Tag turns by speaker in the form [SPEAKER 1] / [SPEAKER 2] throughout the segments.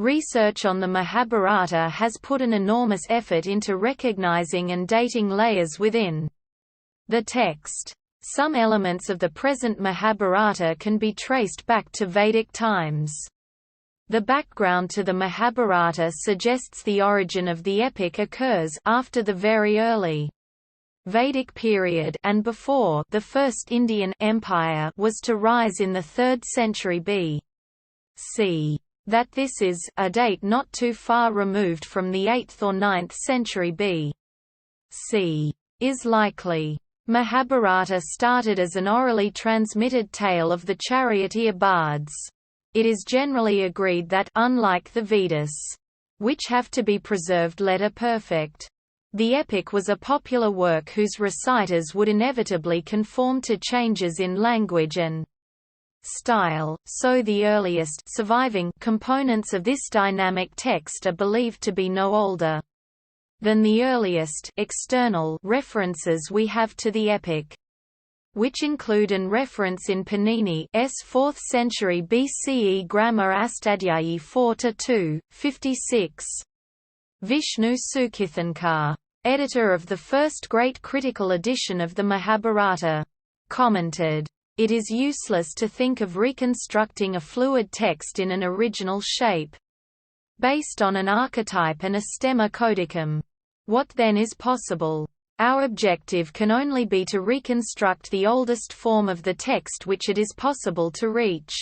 [SPEAKER 1] Research on the Mahabharata has put an enormous effort into recognizing and dating layers within the text. Some elements of the present Mahabharata can be traced back to Vedic times. The background to the Mahabharata suggests the origin of the epic occurs after the very early Vedic period and before the First Indian Empire was to rise in the 3rd century B.C. That this is a date not too far removed from the 8th or 9th century B.C. is likely. Mahabharata started as an orally transmitted tale of the charioteer bards. It is generally agreed that, unlike the Vedas, which have to be preserved letter perfect, the epic was a popular work whose reciters would inevitably conform to changes in language and style, so the earliest surviving components of this dynamic text are believed to be no older than the earliest external references we have to the epic, which include an reference in Panini's 4th century BCE grammar Astadhyayi 4–2, 56. Vishnu Sukhithankar, editor of the first great critical edition of the Mahabharata, commented, "It is useless to think of reconstructing a fluid text in an original shape, based on an archetype and a stemma codicum. What then is possible? Our objective can only be to reconstruct the oldest form of the text which it is possible to reach,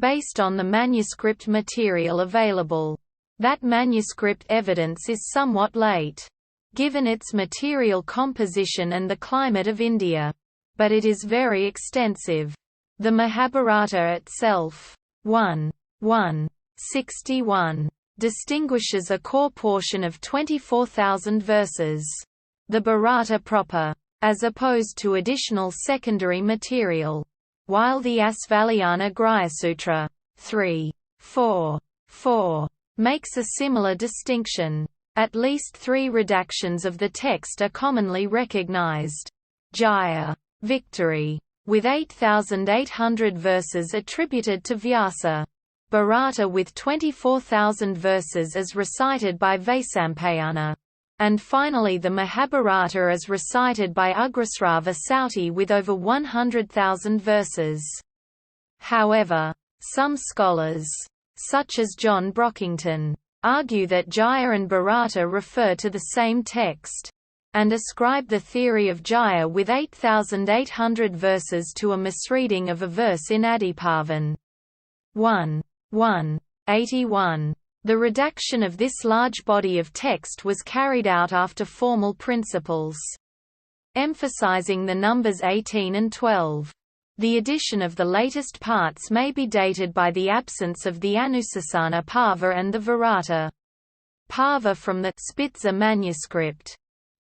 [SPEAKER 1] based on the manuscript material available. That manuscript evidence is somewhat late, given its material composition and the climate of India, but it is very extensive. The Mahabharata itself, 1:161, distinguishes a core portion of 24,000 verses, the Bharata proper, as opposed to additional secondary material, while the Asvalayana Grihasutra 3:4 makes a similar distinction. At least 3 redactions of the text are commonly recognized. Jaya, victory, with 8,800 verses attributed to Vyāsa. Bharata with 24,000 verses as recited by Vaisampayana. And finally the Mahabharata as recited by Ugrasrava Sauti with over 100,000 verses. However, some scholars, such as John Brockington, argue that Jaya and Bharata refer to the same text, and ascribe the theory of Jaya with 8,800 verses to a misreading of a verse in Adipavan 1:181. The redaction of this large body of text was carried out after formal principles, emphasizing the numbers 18 and 12. The addition of the latest parts may be dated by the absence of the Anusasana Parva and the Varata Parva from the Spitzer manuscript.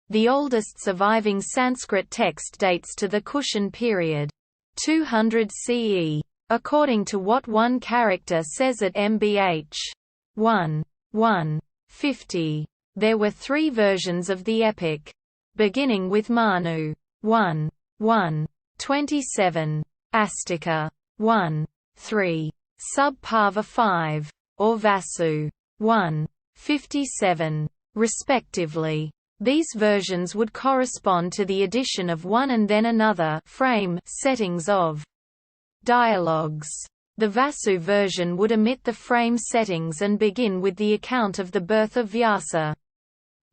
[SPEAKER 1] The oldest surviving Sanskrit text dates to the Kushan period, 200 CE, according to what one character says at MBH 1:150. There were 3 versions of the epic, beginning with Manu 1:127, Astika 1:3, Sub-Parva 5, or Vasu 1:57, respectively. These versions would correspond to the addition of one and then another frame settings of dialogues. The Vasu version would omit the frame settings and begin with the account of the birth of Vyāsa.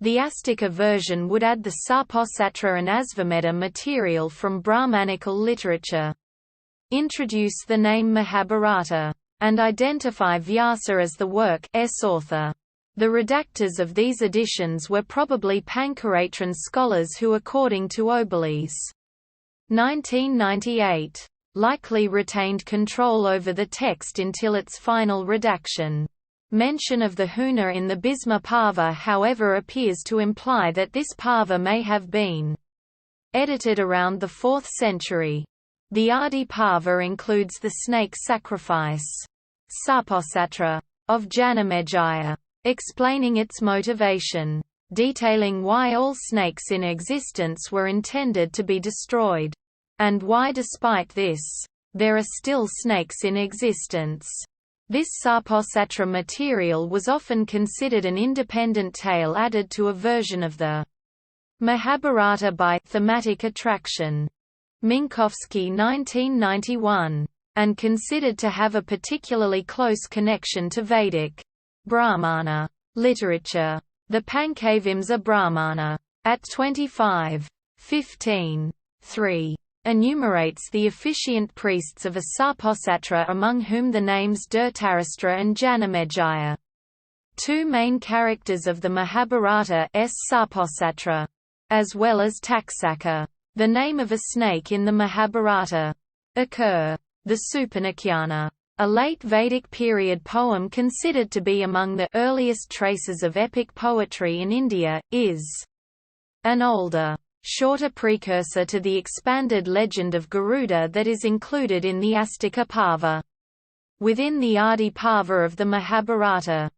[SPEAKER 1] The Astika version would add the Sarposatra and Asvamedha material from Brahmanical literature, introduce the name Mahabharata, and identify Vyāsa as the work's author. The redactors of these editions were probably Pancaratran scholars who, according to Oberle's 1998, likely retained control over the text until its final redaction. Mention of the Huna in the Bhisma Parva however appears to imply that this Parva may have been edited around the 4th century. The Adi Parva includes the snake sacrifice Sarposatra of Janamejaya, explaining its motivation, detailing why all snakes in existence were intended to be destroyed, and why despite this, there are still snakes in existence. This Sarposatra material was often considered an independent tale added to a version of the Mahabharata by thematic attraction. Minkowski 1991. And considered to have a particularly close connection to Vedic Brahmana literature. The Pankavimsa Brahmana, at 25:15:3, enumerates the officiant priests of a Sarposatra, among whom the names Dhritarashtra and Janamejaya. Two main characters of the Mahabharata s Sarposatra, as well as Taksaka, the name of a snake in the Mahabharata, occur. The Supanakhyana, a late Vedic period poem considered to be among the earliest traces of epic poetry in India, is an older, shorter precursor to the expanded legend of Garuda that is included in the Astika Parva. Within the Adi Parva of the Mahabharata,